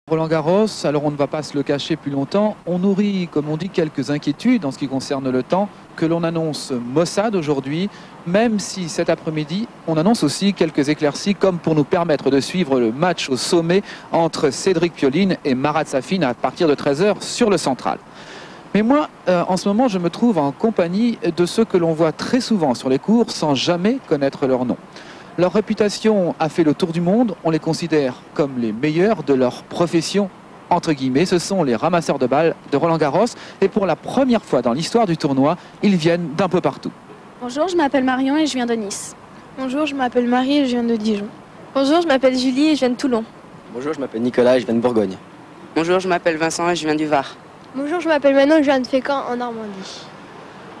Roland-Garros, alors on ne va pas se le cacher plus longtemps, on nourrit, comme on dit, quelques inquiétudes en ce qui concerne le temps, que l'on annonce maussade aujourd'hui, même si cet après-midi, on annonce aussi quelques éclaircies, comme pour nous permettre de suivre le match au sommet entre Cédric Pioline et Marat Safin à partir de 13 h sur le central. Mais moi, en ce moment, je me trouve en compagnie de ceux que l'on voit très souvent sur les cours sans jamais connaître leur nom. Leur réputation a fait le tour du monde, on les considère comme les meilleurs de leur profession, entre guillemets. Ce sont les ramasseurs de balles de Roland-Garros et pour la première fois dans l'histoire du tournoi, ils viennent d'un peu partout. Bonjour, je m'appelle Marion et je viens de Nice. Bonjour, je m'appelle Marie et je viens de Dijon. Bonjour, je m'appelle Julie et je viens de Toulon. Bonjour, je m'appelle Nicolas et je viens de Bourgogne. Bonjour, je m'appelle Vincent et je viens du Var. Bonjour, je m'appelle Manon et je viens de Fécamp en Normandie.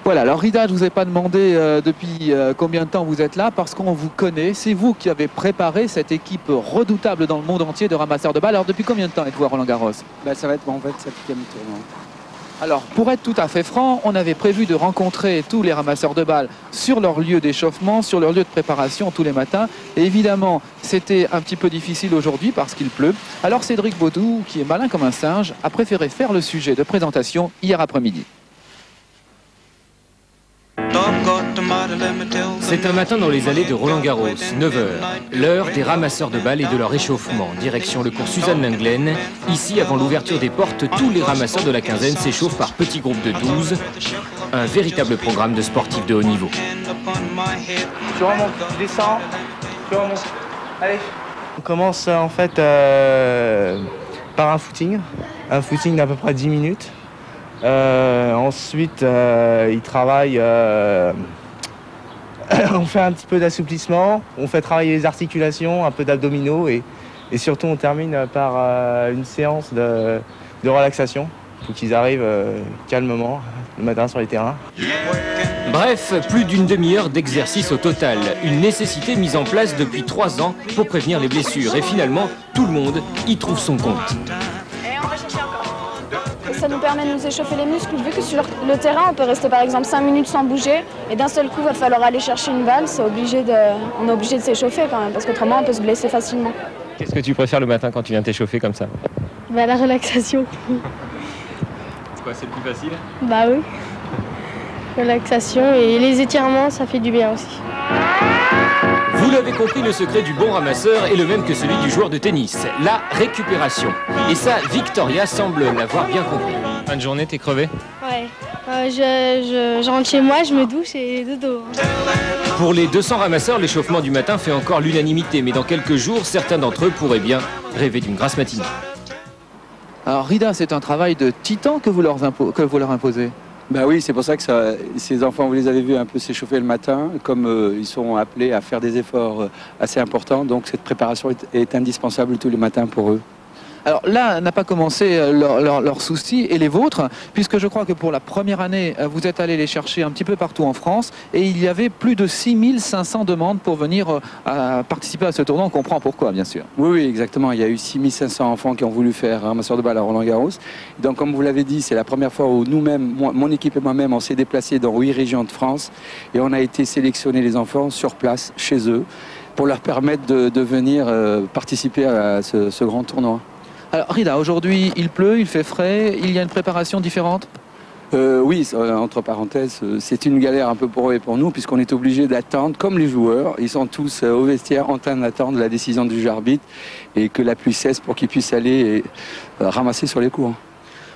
Voilà, alors Rida, je ne vous ai pas demandé depuis combien de temps vous êtes là, parce qu'on vous connaît. C'est vous qui avez préparé cette équipe redoutable dans le monde entier de ramasseurs de balles. Alors depuis combien de temps êtes-vous à Roland-Garros? Ça va être en fait 7e tournoi. Alors pour être tout à fait franc, on avait prévu de rencontrer tous les ramasseurs de balles sur leur lieu d'échauffement, sur leur lieu de préparation tous les matins. Et évidemment, c'était un petit peu difficile aujourd'hui parce qu'il pleut. Alors Cédric Baudou, qui est malin comme un singe, a préféré faire le sujet de présentation hier après-midi. C'est un matin dans les allées de Roland-Garros, 9 h, l'heure des ramasseurs de balles et de leur échauffement. Direction le cours Suzanne Lenglen. Ici, avant l'ouverture des portes, tous les ramasseurs de la quinzaine s'échauffent par petits groupes de 12. Un véritable programme de sportifs de haut niveau. Tu remontes, tu descends, tu remontes. Allez. On commence en fait par un footing d'à peu près 10 minutes. Ensuite, il travaille, on fait un petit peu d'assouplissement, on fait travailler les articulations, un peu d'abdominaux et surtout on termine par une séance de relaxation pour qu'ils arrivent calmement le matin sur les terrains. Bref, plus d'une demi-heure d'exercice au total. Une nécessité mise en place depuis 3 ans pour prévenir les blessures. Et finalement, tout le monde y trouve son compte. Ça nous permet de nous échauffer les muscles, vu que sur le terrain, on peut rester par exemple 5 minutes sans bouger, et d'un seul coup, il va falloir aller chercher une balle, on est obligé de s'échauffer quand même, parce qu'autrement, on peut se blesser facilement. Qu'est-ce que tu préfères le matin quand tu viens t'échauffer comme ça? La relaxation. C'est quoi, c'est le plus facile? Bah oui. Relaxation et les étirements, ça fait du bien aussi. Vous l'avez compris, le secret du bon ramasseur est le même que celui du joueur de tennis, la récupération. Et ça, Victoria semble l'avoir bien compris. Fin de journée, t'es crevé? Ouais, je rentre chez moi, je me douche et dodo. Pour les 200 ramasseurs, l'échauffement du matin fait encore l'unanimité, mais dans quelques jours, certains d'entre eux pourraient bien rêver d'une grasse matinée. Alors Rida, c'est un travail de titan que vous leur imposez. Bah oui, c'est pour ça que ces enfants, vous les avez vus un peu s'échauffer le matin, comme ils sont appelés à faire des efforts assez importants, donc cette préparation est indispensable tous les matins pour eux. Alors là n'a pas commencé leur souci et les vôtres, puisque je crois que pour la première année, vous êtes allé les chercher un petit peu partout en France et il y avait plus de 6500 demandes pour venir participer à ce tournoi. On comprend pourquoi, bien sûr. Oui, exactement. Il y a eu 6500 enfants qui ont voulu faire ramasseur de balles à Roland-Garros. Donc, comme vous l'avez dit, c'est la première fois où nous-mêmes, mon équipe et moi-même, on s'est déplacés dans 8 régions de France et on a été sélectionner les enfants sur place, chez eux, pour leur permettre de venir participer à ce grand tournoi. Alors Rida, aujourd'hui il pleut, il fait frais, il y a une préparation différente? Oui, entre parenthèses, c'est une galère un peu pour eux et pour nous, puisqu'on est obligé d'attendre, comme les joueurs, ils sont tous au vestiaire en train d'attendre la décision du juge arbitre et que la pluie cesse pour qu'ils puissent aller ramasser sur les cours.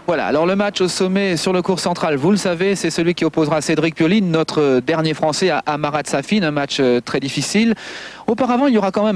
Voilà, alors le match au sommet sur le court central, vous le savez, c'est celui qui opposera Cédric Pioline, notre dernier Français, à Marat Safin, un match très difficile. Auparavant, il y aura quand même